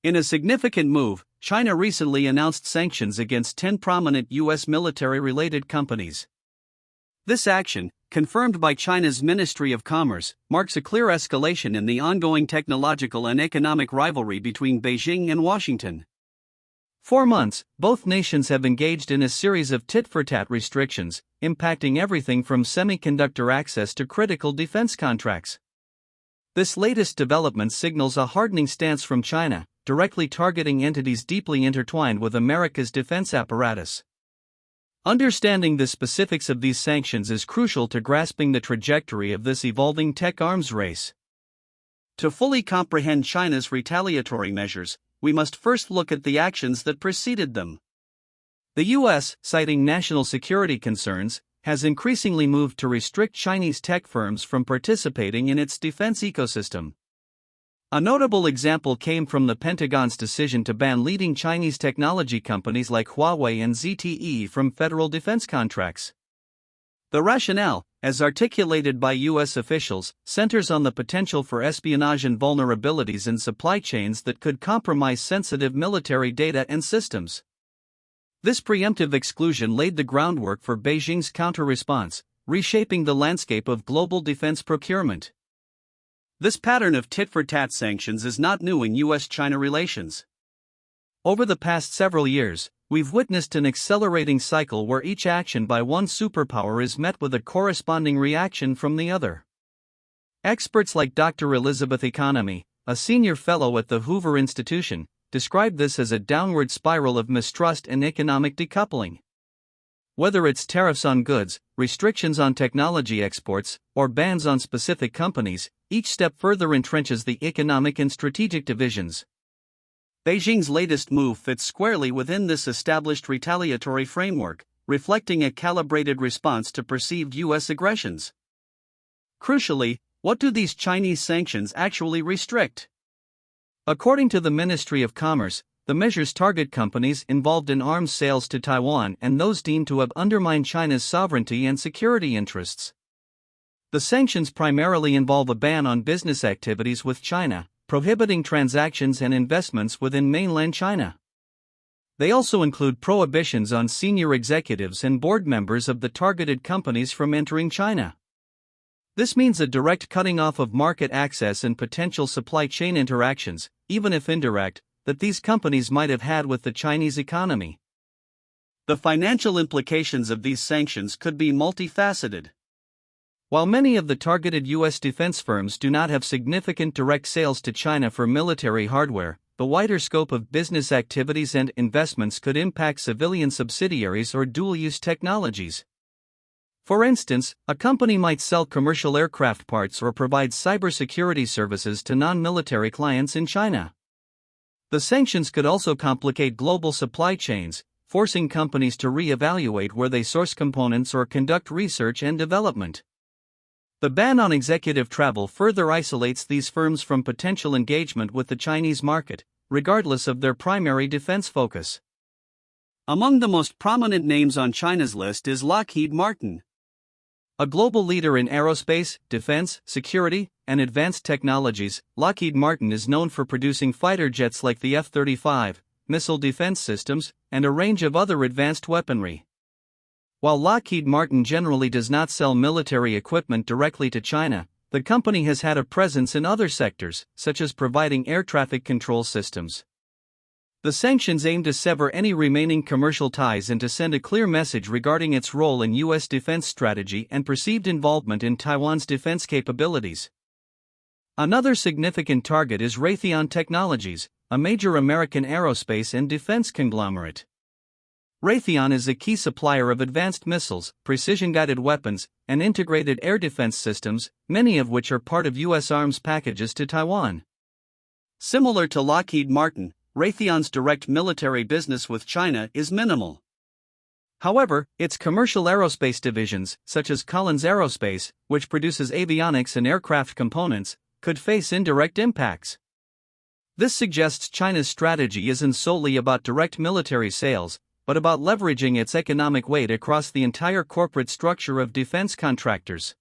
In a significant move, China recently announced sanctions against 10 prominent U.S. military-related companies. This action, confirmed by China's Ministry of Commerce, marks a clear escalation in the ongoing technological and economic rivalry between Beijing and Washington. For months, both nations have engaged in a series of tit-for-tat restrictions, impacting everything from semiconductor access to critical defense contracts. This latest development signals a hardening stance from China, directly targeting entities deeply intertwined with America's defense apparatus. Understanding the specifics of these sanctions is crucial to grasping the trajectory of this evolving tech arms race. To fully comprehend China's retaliatory measures, we must first look at the actions that preceded them. The U.S., citing national security concerns, has increasingly moved to restrict Chinese tech firms from participating in its defense ecosystem. A notable example came from the Pentagon's decision to ban leading Chinese technology companies like Huawei and ZTE from federal defense contracts. The rationale, as articulated by U.S. officials, centers on the potential for espionage and vulnerabilities in supply chains that could compromise sensitive military data and systems. This preemptive exclusion laid the groundwork for Beijing's counter-response, reshaping the landscape of global defense procurement. This pattern of tit-for-tat sanctions is not new in U.S.-China relations. Over the past several years, we've witnessed an accelerating cycle where each action by one superpower is met with a corresponding reaction from the other. Experts like Dr. Elizabeth Economy, a senior fellow at the Hoover Institution, describe this as a downward spiral of mistrust and economic decoupling. Whether it's tariffs on goods, restrictions on technology exports, or bans on specific companies, each step further entrenches the economic and strategic divisions. Beijing's latest move fits squarely within this established retaliatory framework, reflecting a calibrated response to perceived U.S. aggressions. Crucially, what do these Chinese sanctions actually restrict? According to the Ministry of Commerce, the measures target companies involved in arms sales to Taiwan and those deemed to have undermined China's sovereignty and security interests. The sanctions primarily involve a ban on business activities with China, prohibiting transactions and investments within mainland China. They also include prohibitions on senior executives and board members of the targeted companies from entering China. This means a direct cutting off of market access and potential supply chain interactions, even if indirect, that these companies might have had with the Chinese economy. The financial implications of these sanctions could be multifaceted. While many of the targeted U.S. defense firms do not have significant direct sales to China for military hardware, the wider scope of business activities and investments could impact civilian subsidiaries or dual-use technologies. For instance, a company might sell commercial aircraft parts or provide cybersecurity services to non-military clients in China. The sanctions could also complicate global supply chains, forcing companies to re-evaluate where they source components or conduct research and development. The ban on executive travel further isolates these firms from potential engagement with the Chinese market, regardless of their primary defense focus. Among the most prominent names on China's list is Lockheed Martin. A global leader in aerospace, defense, security, and advanced technologies, Lockheed Martin is known for producing fighter jets like the F-35, missile defense systems, and a range of other advanced weaponry. While Lockheed Martin generally does not sell military equipment directly to China, the company has had a presence in other sectors, such as providing air traffic control systems. The sanctions aim to sever any remaining commercial ties and to send a clear message regarding its role in U.S. defense strategy and perceived involvement in Taiwan's defense capabilities. Another significant target is Raytheon Technologies, a major American aerospace and defense conglomerate. Raytheon is a key supplier of advanced missiles, precision-guided weapons, and integrated air defense systems, many of which are part of U.S. arms packages to Taiwan. Similar to Lockheed Martin, Raytheon's direct military business with China is minimal. However, its commercial aerospace divisions, such as Collins Aerospace, which produces avionics and aircraft components, could face indirect impacts. This suggests China's strategy isn't solely about direct military sales, but about leveraging its economic weight across the entire corporate structure of defense contractors.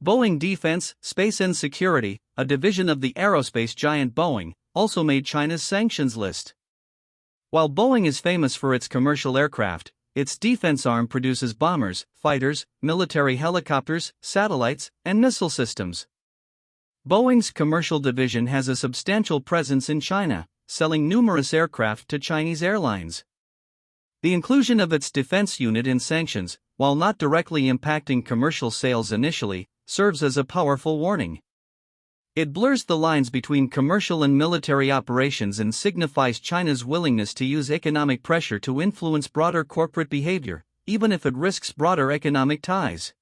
Boeing Defense, Space and Security, a division of the aerospace giant Boeing, also made China's sanctions list. While Boeing is famous for its commercial aircraft, its defense arm produces bombers, fighters, military helicopters, satellites, and missile systems. Boeing's commercial division has a substantial presence in China, selling numerous aircraft to Chinese airlines. The inclusion of its defense unit in sanctions, while not directly impacting commercial sales initially, serves as a powerful warning. It blurs the lines between commercial and military operations and signifies China's willingness to use economic pressure to influence broader corporate behavior, even if it risks broader economic ties.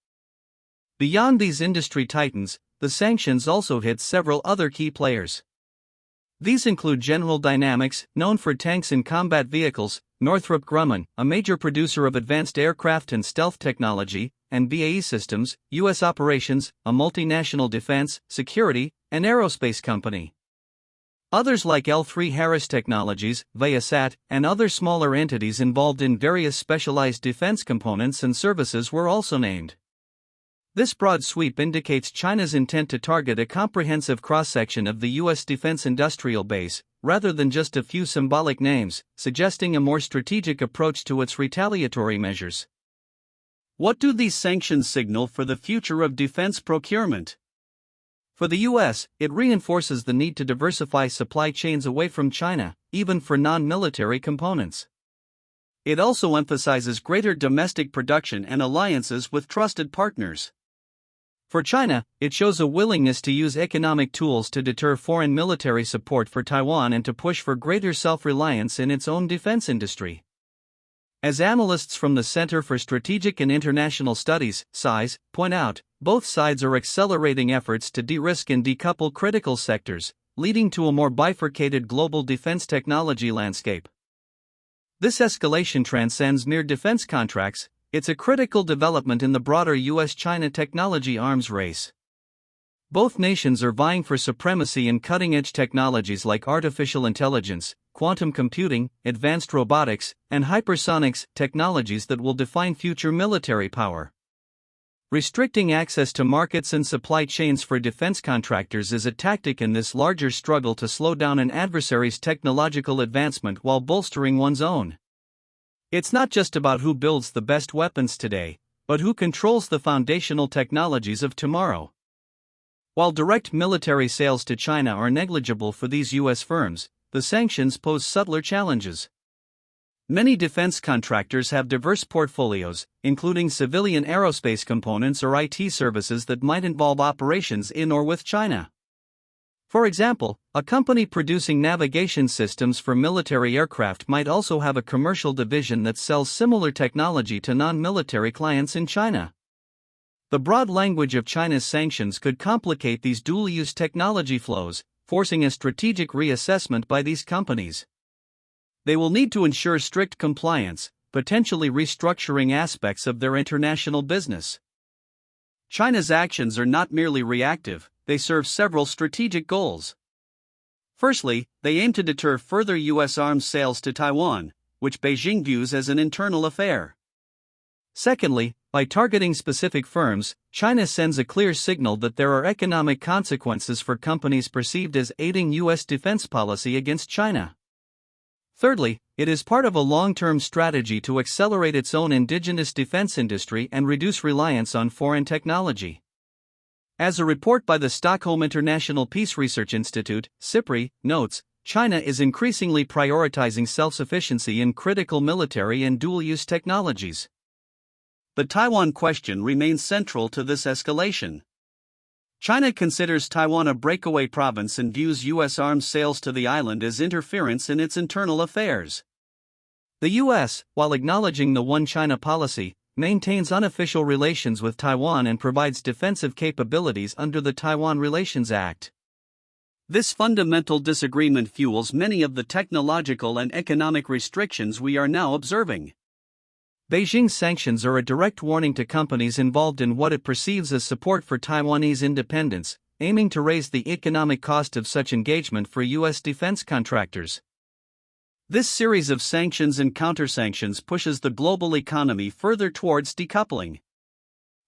Beyond these industry titans, the sanctions also hit several other key players. These include General Dynamics, known for tanks and combat vehicles, Northrop Grumman, a major producer of advanced aircraft and stealth technology, and BAE Systems, U.S. Operations, a multinational defense, security, and aerospace company. Others like L3Harris Technologies, Viasat, and other smaller entities involved in various specialized defense components and services were also named. This broad sweep indicates China's intent to target a comprehensive cross-section of the U.S. defense industrial base, rather than just a few symbolic names, suggesting a more strategic approach to its retaliatory measures. What do these sanctions signal for the future of defense procurement? For the U.S., it reinforces the need to diversify supply chains away from China, even for non-military components. It also emphasizes greater domestic production and alliances with trusted partners. For China, it shows a willingness to use economic tools to deter foreign military support for Taiwan and to push for greater self-reliance in its own defense industry. As analysts from the Center for Strategic and International Studies, CSIS, point out, both sides are accelerating efforts to de-risk and decouple critical sectors, leading to a more bifurcated global defense technology landscape. This escalation transcends mere defense contracts. It's a critical development in the broader US-China technology arms race. Both nations are vying for supremacy in cutting-edge technologies like artificial intelligence, quantum computing, advanced robotics, and hypersonics, technologies that will define future military power. Restricting access to markets and supply chains for defense contractors is a tactic in this larger struggle to slow down an adversary's technological advancement while bolstering one's own. It's not just about who builds the best weapons today, but who controls the foundational technologies of tomorrow. While direct military sales to China are negligible for these U.S. firms, the sanctions pose subtler challenges. Many defense contractors have diverse portfolios, including civilian aerospace components or IT services that might involve operations in or with China. For example, a company producing navigation systems for military aircraft might also have a commercial division that sells similar technology to non-military clients in China. The broad language of China's sanctions could complicate these dual-use technology flows, forcing a strategic reassessment by these companies. They will need to ensure strict compliance, potentially restructuring aspects of their international business. China's actions are not merely reactive, they serve several strategic goals. Firstly, they aim to deter further U.S. arms sales to Taiwan, which Beijing views as an internal affair. Secondly, by targeting specific firms, China sends a clear signal that there are economic consequences for companies perceived as aiding U.S. defense policy against China. Thirdly, it is part of a long-term strategy to accelerate its own indigenous defense industry and reduce reliance on foreign technology. As a report by the Stockholm International Peace Research Institute, SIPRI, notes, China is increasingly prioritizing self-sufficiency in critical military and dual-use technologies. The Taiwan question remains central to this escalation. China considers Taiwan a breakaway province and views U.S. arms sales to the island as interference in its internal affairs. The U.S., while acknowledging the One China policy, maintains unofficial relations with Taiwan and provides defensive capabilities under the Taiwan Relations Act. This fundamental disagreement fuels many of the technological and economic restrictions we are now observing. Beijing's sanctions are a direct warning to companies involved in what it perceives as support for Taiwanese independence, aiming to raise the economic cost of such engagement for U.S. defense contractors. This series of sanctions and countersanctions pushes the global economy further towards decoupling.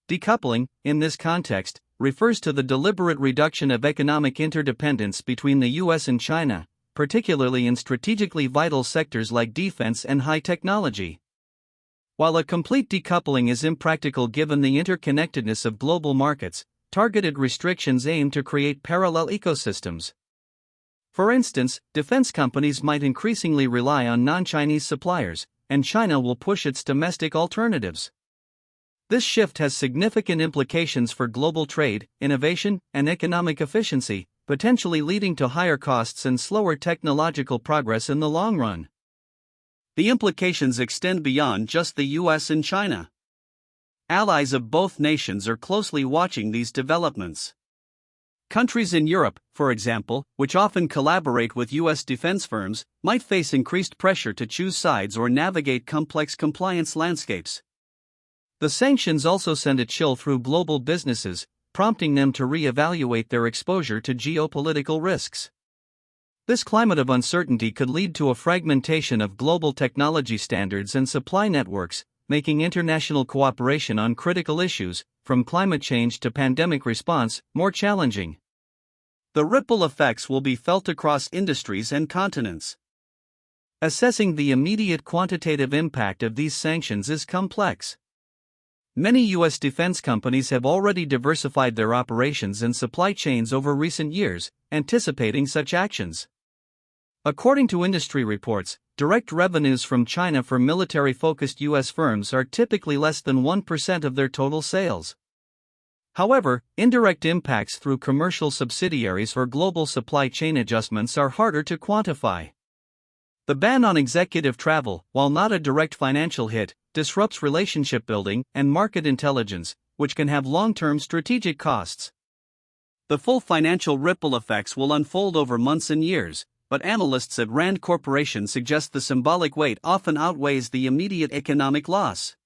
Decoupling, in this context, refers to the deliberate reduction of economic interdependence between the U.S. and China, particularly in strategically vital sectors like defense and high technology. While a complete decoupling is impractical given the interconnectedness of global markets, targeted restrictions aim to create parallel ecosystems. For instance, defense companies might increasingly rely on non-Chinese suppliers, and China will push its domestic alternatives. This shift has significant implications for global trade, innovation, and economic efficiency, potentially leading to higher costs and slower technological progress in the long run. The implications extend beyond just the US and China. Allies of both nations are closely watching these developments. Countries in Europe, for example, which often collaborate with US defense firms, might face increased pressure to choose sides or navigate complex compliance landscapes. The sanctions also send a chill through global businesses, prompting them to re-evaluate their exposure to geopolitical risks. This climate of uncertainty could lead to a fragmentation of global technology standards and supply networks, making international cooperation on critical issues, from climate change to pandemic response, more challenging. The ripple effects will be felt across industries and continents. Assessing the immediate quantitative impact of these sanctions is complex. Many U.S. defense companies have already diversified their operations and supply chains over recent years, anticipating such actions. According to industry reports, direct revenues from China for military-focused U.S. firms are typically less than 1% of their total sales. However, indirect impacts through commercial subsidiaries or global supply chain adjustments are harder to quantify. The ban on executive travel, while not a direct financial hit, disrupts relationship building and market intelligence, which can have long-term strategic costs. The full financial ripple effects will unfold over months and years, but analysts at Rand Corporation suggest the symbolic weight often outweighs the immediate economic loss.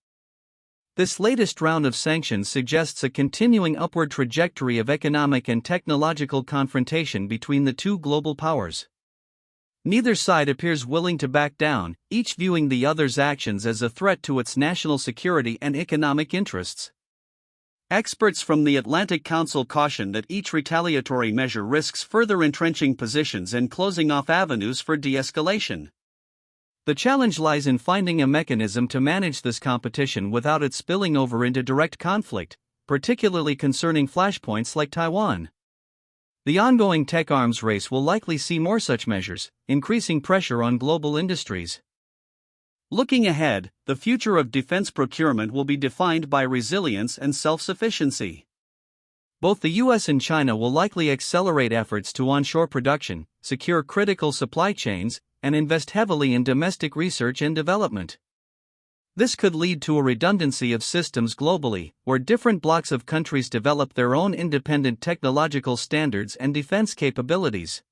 This latest round of sanctions suggests a continuing upward trajectory of economic and technological confrontation between the two global powers. Neither side appears willing to back down, each viewing the other's actions as a threat to its national security and economic interests. Experts from the Atlantic Council caution that each retaliatory measure risks further entrenching positions and closing off avenues for de-escalation. The challenge lies in finding a mechanism to manage this competition without it spilling over into direct conflict, particularly concerning flashpoints like Taiwan. The ongoing tech arms race will likely see more such measures, increasing pressure on global industries. Looking ahead, the future of defense procurement will be defined by resilience and self-sufficiency. Both the US and China will likely accelerate efforts to onshore production, secure critical supply chains, and invest heavily in domestic research and development. This could lead to a redundancy of systems globally, where different blocks of countries develop their own independent technological standards and defense capabilities.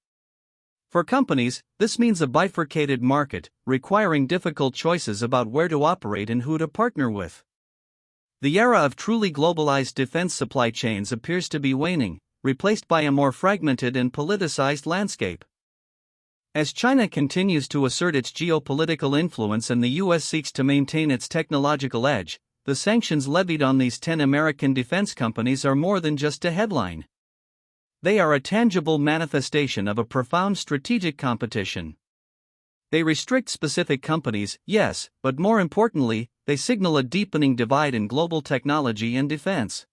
For companies, this means a bifurcated market, requiring difficult choices about where to operate and who to partner with. The era of truly globalized defense supply chains appears to be waning, replaced by a more fragmented and politicized landscape. As China continues to assert its geopolitical influence and the US seeks to maintain its technological edge, the sanctions levied on these 10 American defense companies are more than just a headline. They are a tangible manifestation of a profound strategic competition. They restrict specific companies, yes, but more importantly, they signal a deepening divide in global technology and defense.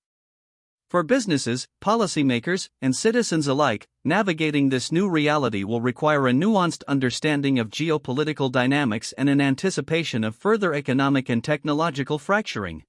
For businesses, policymakers, and citizens alike, navigating this new reality will require a nuanced understanding of geopolitical dynamics and an anticipation of further economic and technological fracturing.